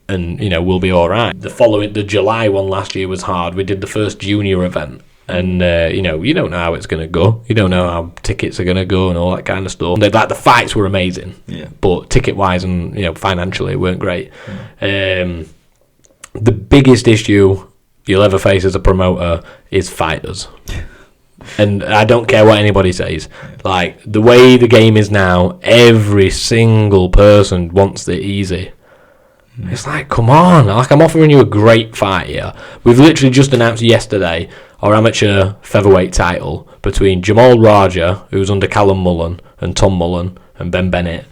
And, we'll be all right. The July one last year was hard. We did the first junior event. And, you don't know how it's going to go. You don't know how tickets are going to go and all that kind of stuff. The fights were amazing. Yeah. But ticket-wise and, financially, it weren't great. The biggest issue you'll ever face as a promoter is fighters. And I don't care what anybody says. Like, the way the game is now, every single person wants it easy. It's like, come on. Like, I'm offering you a great fight here. We've literally just announced yesterday our amateur featherweight title between Jamal Raja, who's under Callum Mullen, and Tom Mullen, and Ben Bennett,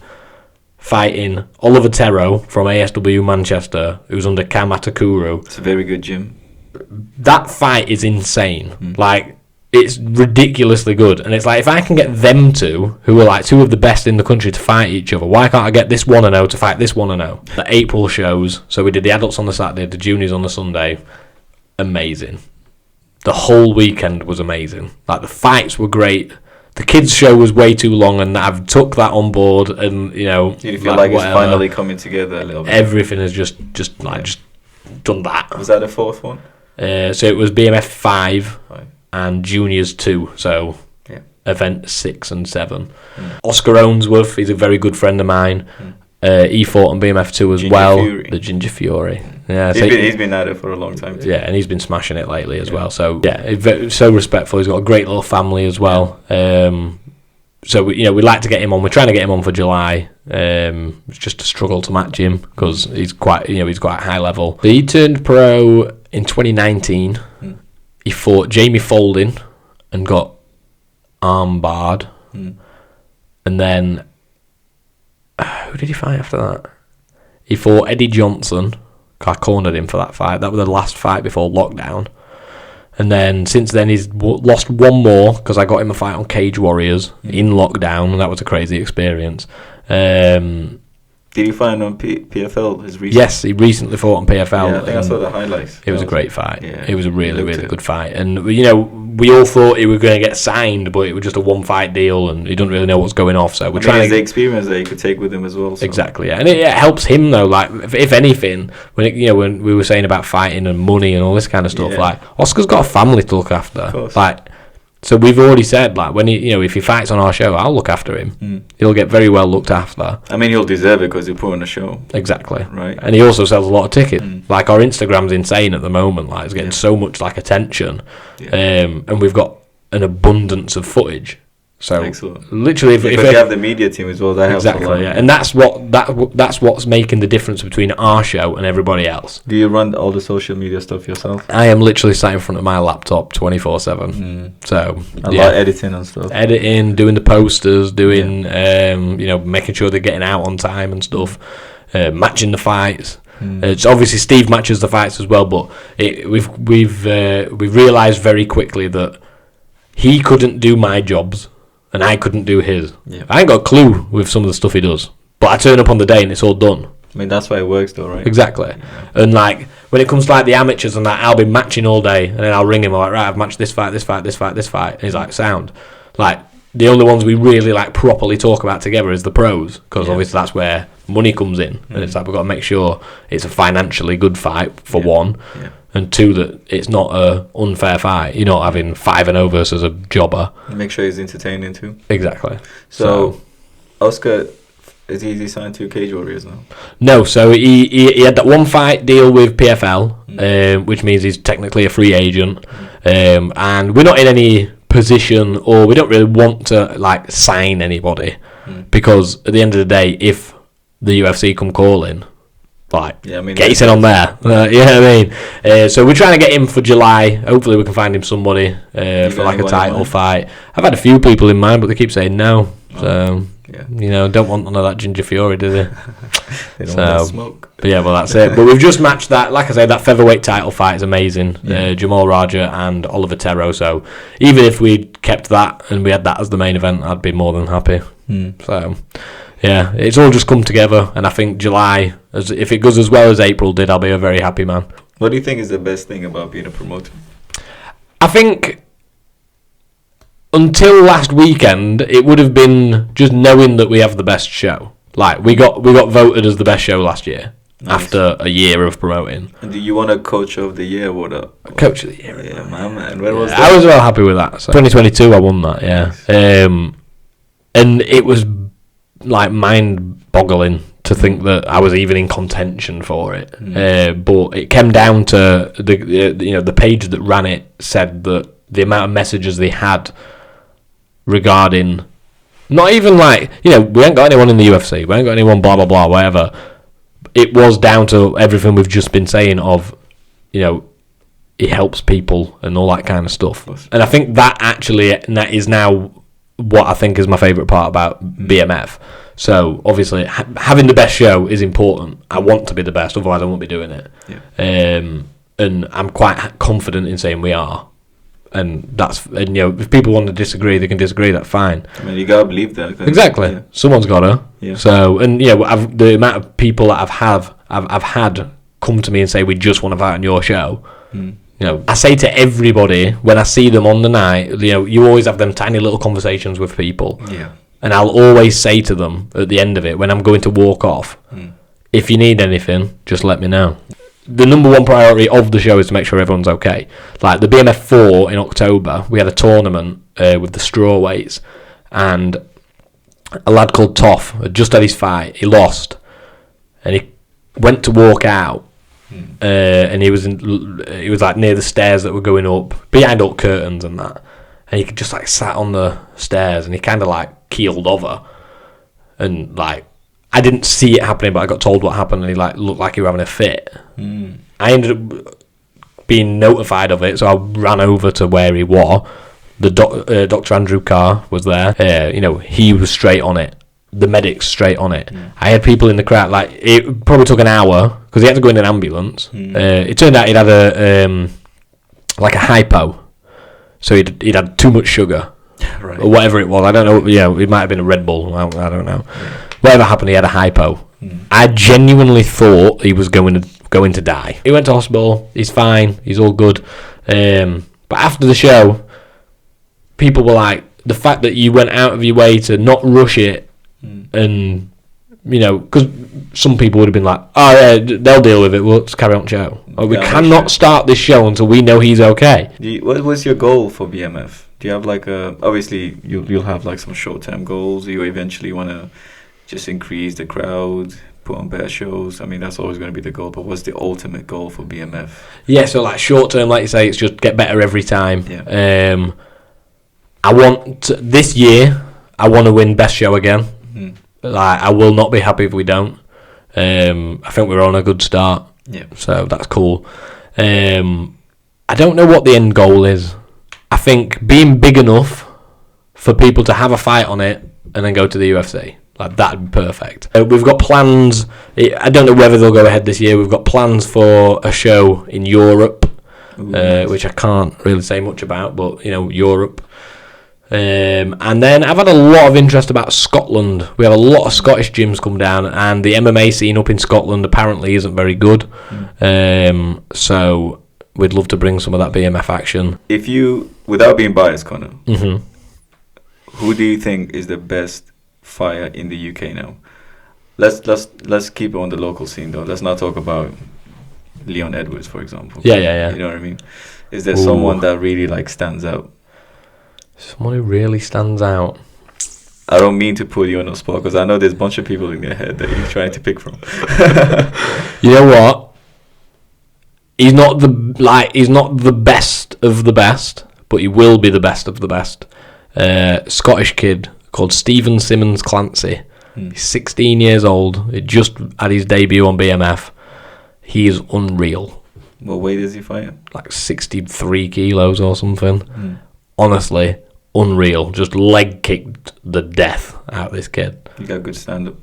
fighting Oliver Terro from ASW Manchester, who's under Cam Atakuru. It's a very good gym. That fight is insane. Like, it's ridiculously good, and it's like, if I can get them two, who are like two of the best in the country, to fight each other, why can't I get this 1-0 to fight this 1-0? The April shows, so we did the adults on the Saturday, the juniors on the Sunday. Amazing. The whole weekend was amazing. Like, the fights were great. The kids show was way too long, and I've took that on board, and you feel like it's finally coming together a little bit. Everything has just done that. Was that the fourth one? So it was BMF 5. Right. And juniors 2, so event 6 and 7. Oscar Owensworth, he's a very good friend of mine. He fought on BMF 2 as well. Fury. The Ginger Fury. Yeah, he's been at it for a long time too. Yeah, and he's been smashing it lately as well. So so respectful. He's got a great little family as well. So we like to get him on. We're trying to get him on for July. It's just a struggle to match him because he's quite high level. He turned pro in 2019. He fought Jamie Folding and got arm barred. And then Who did he fight after that? He fought Eddie Johnson. I cornered him for that fight. That was the last fight before lockdown. And then since then he's lost one more because I got him a fight on Cage Warriors in lockdown, and that was a crazy experience. Did he fight on PFL? Yes, he recently fought on PFL. Yeah, I think I saw the highlights. It was a great fight. Yeah, it was a really good fight. And, we all thought he was going to get signed, but it was just a one-fight deal, and he didn't really know what's going off. So we're trying to... the experience that he could take with him as well. So. Exactly, yeah. And it helps him, though. Like, if anything, when we were saying about fighting and money and all this kind of stuff, like, Oscar's got a family to look after. Of course. Like... So we've already said, like, when he, if he fights on our show, I'll look after him. He'll get very well looked after. I mean, he'll deserve it because he'll put on a show. Exactly. Right. And he also sells a lot of tickets. Like, our Instagram's insane at the moment. Like, it's getting so much, like, attention. And we've got an abundance of footage. So, excellent. Literally... If you have the media team as well, that helps a lot. Exactly, yeah. And that's what's making the difference between our show and everybody else. Do you run all the social media stuff yourself? I am literally sat in front of my laptop 24/7. So a lot of editing and stuff. Editing, doing the posters, doing making sure they're getting out on time and stuff, matching the fights. It's obviously Steve matches the fights as well, but we've realised very quickly that he couldn't do my jobs and I couldn't do his. Yeah. I ain't got a clue with some of the stuff he does, but I turn up on the day and it's all done. I mean, that's why it works though, right? Exactly. Yeah. And like when it comes to like the amateurs and that, I'll be matching all day and then I'll ring him, I'm like, right, I've matched this fight. And he's like, sound. Like the only ones we really like properly talk about together is the pros, because obviously that's where money comes in. And it's like we've got to make sure it's a financially good fight for one. Yeah. And two, that it's not a unfair fight. You're not having 5-0 versus a jobber. Make sure he's entertaining too. Exactly. So Oscar, is he signed to Cage Warriors now? No, so he had that one fight deal with PFL, which means he's technically a free agent. And we're not in any position, or we don't really want to like sign anybody, because at the end of the day, if the UFC come calling, like, get your head on there. You know what I mean? So we're trying to get him for July. Hopefully we can find him somebody for like a title fight. I've had a few people in mind, but they keep saying no. So, don't want none of that Ginger Fury, do they? They don't want that smoke. But yeah, well, that's it. But we've just matched that. Like I say, that featherweight title fight is amazing. Jamal Raja and Oliver Terro. So even if we kept that and we had that as the main event, I'd be more than happy. So... yeah, it's all just come together, and I think July, if it goes as well as April did, I'll be a very happy man. What do you think is the best thing about being a promoter? I think until last weekend, it would have been just knowing that we have the best show. Like we got voted as the best show last year. Nice. After a year of promoting. And do you want a Coach of the Year? Coach of the Year. Yeah, man. When was that? I was well happy with that. So. 2022, I won that. Yeah, nice. And it was like mind-boggling to think that I was even in contention for it. But it came down to the page that ran it said that the amount of messages they had regarding, not even like, we ain't got anyone in the UFC, we ain't got anyone blah blah blah whatever. It was down to everything we've just been saying of, it helps people and all that kind of stuff. And I think that is now what I think is my favourite part about BMF. So obviously having the best show is important. I want to be the best, otherwise I won't be doing it. And I'm quite confident in saying we are. And if people want to disagree, they can disagree. That's fine. I mean, you gotta believe that. Exactly. Yeah. Someone's gotta. Yeah. So the amount of people that I've had come to me and say we just want to fight on your show. I say to everybody when I see them on the night, you always have them tiny little conversations with people. Yeah. And I'll always say to them at the end of it, when I'm going to walk off, if you need anything, just let me know. The number one priority of the show is to make sure everyone's okay. Like the BMF 4 in October, we had a tournament with the straw weights, and a lad called Toff had just had his fight. He lost, and he went to walk out. And he was like near the stairs that were going up behind all curtains and that, and he just like sat on the stairs and he kind of like keeled over, and like I didn't see it happening, but I got told what happened, and he like looked like he was having a fit. I ended up being notified of it, so I ran over to where he was. The Dr. Andrew Carr was there. He was straight on it. the medics straight on it. I had people in the crowd, like, it probably took an hour, because he had to go in an ambulance. It turned out he'd had a hypo, so he'd had too much sugar, Right. or whatever it was. I don't know, it might have been a Red Bull, I don't know. Whatever happened, he had a hypo. I genuinely thought he was going to die. He went to hospital, he's fine, he's all good. But after the show, people were like, the fact that you went out of your way to not rush it, and, because some people would have been like, oh yeah, they'll deal with it, we'll just carry on the show. We cannot start this show until we know he's okay. What was your goal for BMF? Do you have like obviously you'll have like some short-term goals? You eventually want to just increase the crowd, put on better shows? I mean, that's always going to be the goal, but what's the ultimate goal for BMF? Yeah, so like short-term, like you say, it's just get better every time. Yeah. This year, I want to win best show again. Like, I will not be happy if we don't. I think we're on a good start. Yeah. So that's cool. I don't know what the end goal is. I think being big enough for people to have a fight on it and then go to the UFC. Like, that'd be perfect. We've got plans. I don't know whether they'll go ahead this year. We've got plans for a show in Europe, Nice. which I can't really say much about, but, Europe. And then I've had a lot of interest about Scotland. We have a lot of Scottish gyms come down, and the MMA scene up in Scotland apparently isn't very good. So we'd love to bring some of that BMF action. If you, without being biased, Connor, who do you think is the best fighter in the UK now? Let's keep it on the local scene though. Let's not talk about Leon Edwards, for example. Yeah. You know what I mean? Is there someone that really like stands out? Someone who really stands out. I don't mean to put you on the spot because I know there's a bunch of people in your head that you're trying to pick from. You know what? He's not the best of the best, but he will be the best of the best. Scottish kid called Stephen Simmons Clancy. He's 16 years old. He just had his debut on BMF. He is unreal. What weight is he fighting? Like 63 kilos or something. Honestly, unreal. Just leg kicked the death out of this kid. He got good stand-up.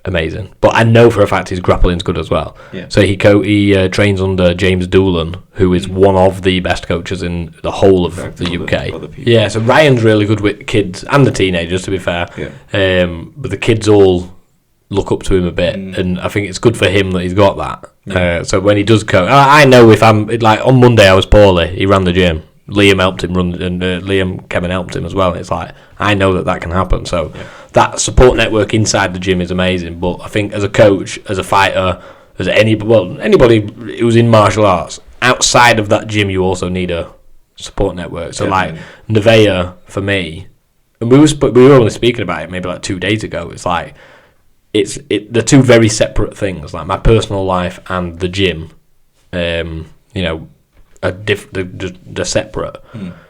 Amazing. But I know for a fact his grappling's good as well. Yeah. So he trains under James Doolan, who is one of the best coaches in the whole of the UK. Yeah, so Ryan's really good with kids and the teenagers, to be fair. Yeah. But the kids all look up to him a bit, and I think it's good for him that he's got that. Yeah. So when he does coach, I know if I'm, like, on Monday I was poorly, he ran the gym. Liam helped him run, and Kevin helped him as well. And it's like, I know that can happen. So that support network inside the gym is amazing. But I think as a coach, as a fighter, as anybody who's in martial arts, outside of that gym, you also need a support network. So like Nevaeh, for me, and we were only speaking about it maybe like 2 days ago. It's like they're two very separate things. Like my personal life and the gym, they're separate.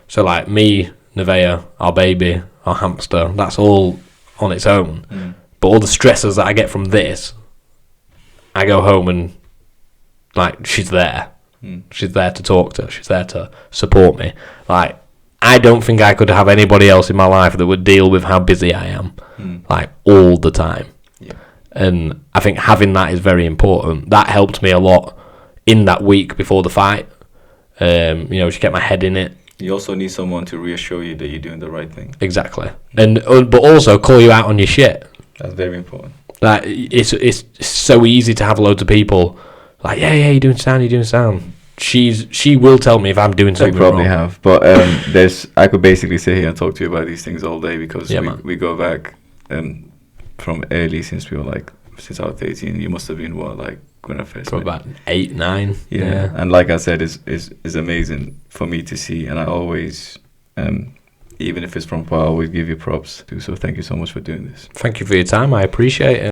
So like me, Nevaeh, our baby, our hamster, that's all on its own. But all the stresses that I get from this, I go home and like she's there. She's there to talk to. She's there to support me. Like, I don't think I could have anybody else in my life that would deal with how busy I am, like all the time. Yeah. And I think having that is very important. That helped me a lot in that week before the fight. Just get my head in it. You also need someone to reassure you that you're doing the right thing. Exactly. And but also call you out on your shit. That's very important. Like it's so easy to have loads of people like, yeah, you're doing sound. She will tell me if I'm doing something wrong. They probably have, but I could basically sit here and talk to you about these things all day because we go back from early since I was 18. You must have been when I first met. About 8, 9. Yeah, and like I said, is amazing for me to see, and I always, even if it's from far, I always give you props too. So thank you so much for doing this. Thank you for your time. I appreciate it.